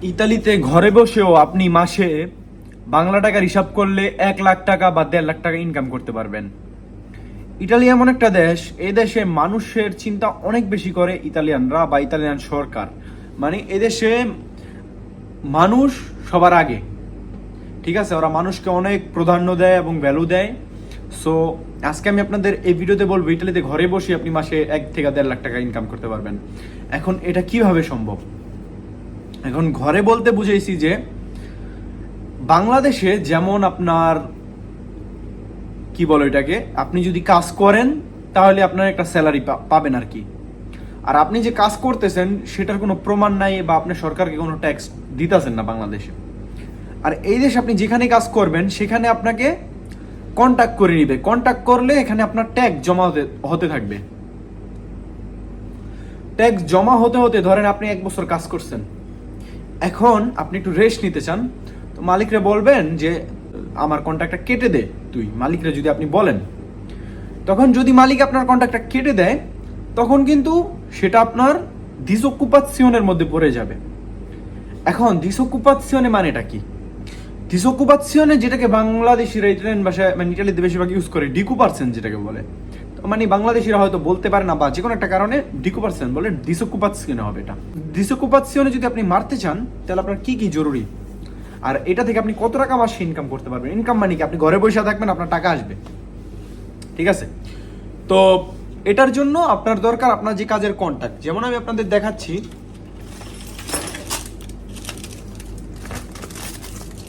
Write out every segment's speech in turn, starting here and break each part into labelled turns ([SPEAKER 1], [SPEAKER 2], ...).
[SPEAKER 1] ইতালিতে ঘরে বসেও আপনি মাসে বাংলা টাকার হিসাব করলে 1 লাখ টাকা বা 1.5 লাখ টাকা ইনকাম করতে পারবেন। ইতালি এমন একটা দেশ, এই দেশে মানুষের চিন্তা অনেক বেশি করে ইতালিয়ানরা বা ইতালিয়ান সরকার। মানে এদেশে মানুষ সবার আগে, ঠিক আছে? ওরা মানুষকে অনেক প্রাধান্য দেয় এবং ভ্যালু দেয়। সো আজকে আমি আপনাদের এই ভিডিওতে বলবো ইতালিতে ঘরে বসে আপনি মাসে 1 থেকে 1.5 লাখ টাকা ইনকাম করতে পারবেন। এখন এটা কিভাবে সম্ভব? এখন ঘরে বলতে বুঝাইছি যে বাংলাদেশে যেমন আপনার কি বলো এটাকে, আপনি যদি কাজ করেন তাহলে আপনার একটা স্যালারি পাবেন আর কি। আর আপনি যে কাজ করতেছেন সেটার কোনো প্রমাণ নাই বা আপনি সরকারকে কোনো ট্যাক্স দিতেছেন না বাংলাদেশে। আর এই দেশে আপনি যেখানে কাজ করবেন সেখানে আপনাকে কন্ট্যাক্ট করে নিবে, কন্ট্যাক্ট করলে এখানে আপনার ট্যাক্স জমা হতে থাকবে। ট্যাক্স জমা হতে হতে ধরেন আপনি 1 বছর কাজ করছেন, এখন আপনি একটু রেস্ট নিতে চান, তো মালিকরে বলবেন যে আমার কন্ট্রাক্টটা কেটে দে তুই, মালিকরে যদি আপনি বলেন, তখন যদি মালিক আপনার কন্ট্রাক্টটা কেটে দেয় তখন কিন্তু সেটা আপনার ডিসঅকুপাসিওনের মধ্যে পড়ে যাবে। এখন ডিসঅকুপাসিওনে মানেটা কি? ডিসঅকুপাসিওনে যেটাকে বাংলাদেশিরা ইটালিয়ান ভাষায় মানে ইটালিতে বেশিরভাগ ইউজ করে ডিকুপারসেন যেটাকে বলে, মানে বাংলাদেশিরা হয়তো বলতে পারে না বা যে কোনো একটা কারণে ডিকুপারসেন বলে, ডিসঅকুপাসিওনে হবে এটা। ডিসঅকুপাসিওনে যদি আপনি মারতে চান তাহলে আপনার কি কি জরুরি, আর এটা থেকে আপনি কত টাকা মাসে ইনকাম করতে পারবেন? ইনকাম মানে কি? আপনি ঘরে বসে থাকবেন, আপনার টাকা আসবে, ঠিক আছে? তো এটার জন্য আপনার দরকার আপনার যে কাজের কন্ট্যাক্ট। যেমন আমি আপনাদের দেখাচ্ছি,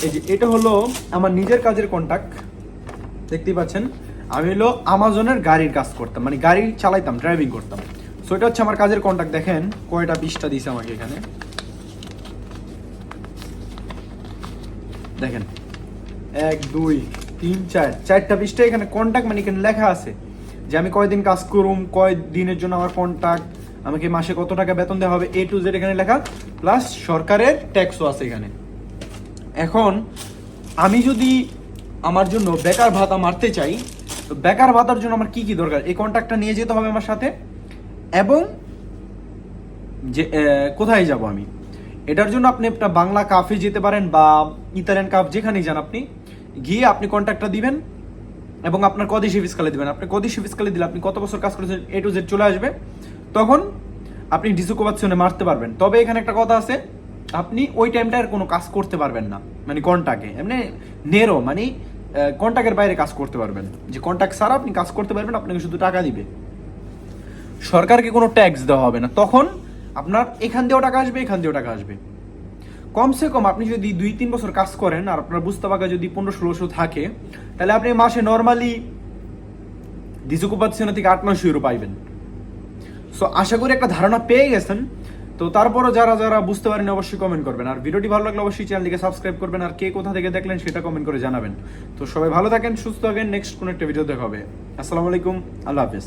[SPEAKER 1] এই যে এটা হলো আমার নিজের কাজের কন্ট্যাক্ট, দেখতেই পাচ্ছেন। আমি হলো আমাজনের গাড়ির কাজ করতাম, মানে গাড়ি চালাইতাম, ড্রাইভিং করতাম। সো এটা হচ্ছে আমার কাজের কন্ট্যাক্ট। দেখেন কয়টা 20টা দিছে আমাকে এখানে, দেখেন 1 2 3 4 4টা 20টা এখানে কন্ট্যাক্ট, মানে এখানে লেখা আছে যে আমি কয়দিন কাজ করুম, কয় দিনের জন্য আমার কন্ট্যাক্ট, আমাকে মাসে কত টাকা বেতন দেওয়া হবে, A to Z এখানে লেখা, প্লাস সরকারের ট্যাক্সও আছে এখানে। এখন আমি যদি আমার জন্য বেকার ভাতা মারতে চাই, তো বেকার ভাতার জন্য আমার কি কি দরকার? এই কন্ট্যাক্টটা নিয়ে যেতে হবে আমার সাথে, এবং যে কোথায় যাব আমি, এটার জন্য আপনি একটা বাংলা কাফে যেতে পারেন বা ইতালিয়ান কাফ, যেখানেই যান আপনি গিয়ে আপনি কন্ট্যাক্টটা দিবেন এবং আপনার কদিশি ফিসকালে দিবেন। আপনি কদিশি ফিসকালে দিলে আপনি কত বছর কাজ করেছেন A to Z চলে আসবে, তখন আপনি ডিসঅকুপাসিওনে মারতে পারবেন। তবে এখানে একটা কথা আছে, আপনি ওই টাইমটা আর কোনো কাজ করতে পারবেন না, মানে কন্ট্যাক্টে এমনি নেরো, মানে কন্ট্যাক্টের বাইরে কাজ করতে পারবেন, যে কন্ট্যাক্ট ছাড়া আপনি কাজ করতে পারবেন, আপনাকে শুধু টাকা দিবে, সরকারকে কোনো ট্যাক্স দেওয়া হবে না। তখন আপনার এখান দিয়েও টাকা আসবে, এখান দিয়েও টাকা আসবে। কমসে কম আপনি যদি 2-3 বছর কাজ করেন আর আপনার বুঝতে পাকা যদি 15-1600 থাকে, তাহলে আপনি মাসে নর্মালি ডিসঅকুপাসিওন থেকে 8-900 ইউরো পাইবেন। সো আশা করি একটা ধারণা পেয়ে গেছেন। তো তারপরও যারা যারা বুঝতে পারেন অবশ্যই কমেন্ট করবেন, আর ভিডিওটি ভালো লাগলে অবশ্যই চ্যানেলটিকে সাবস্ক্রাইব করবেন, আর কে কোথা থেকে দেখলেন সেটা কমেন্ট করে জানাবেন। তো সবাই ভালো থাকেন, সুস্থ থাকেন, নেক্সট কোনো একটা ভিডিও দেখা হবে। আসসালামু আলাইকুম, আল্লাহ হাফেজ।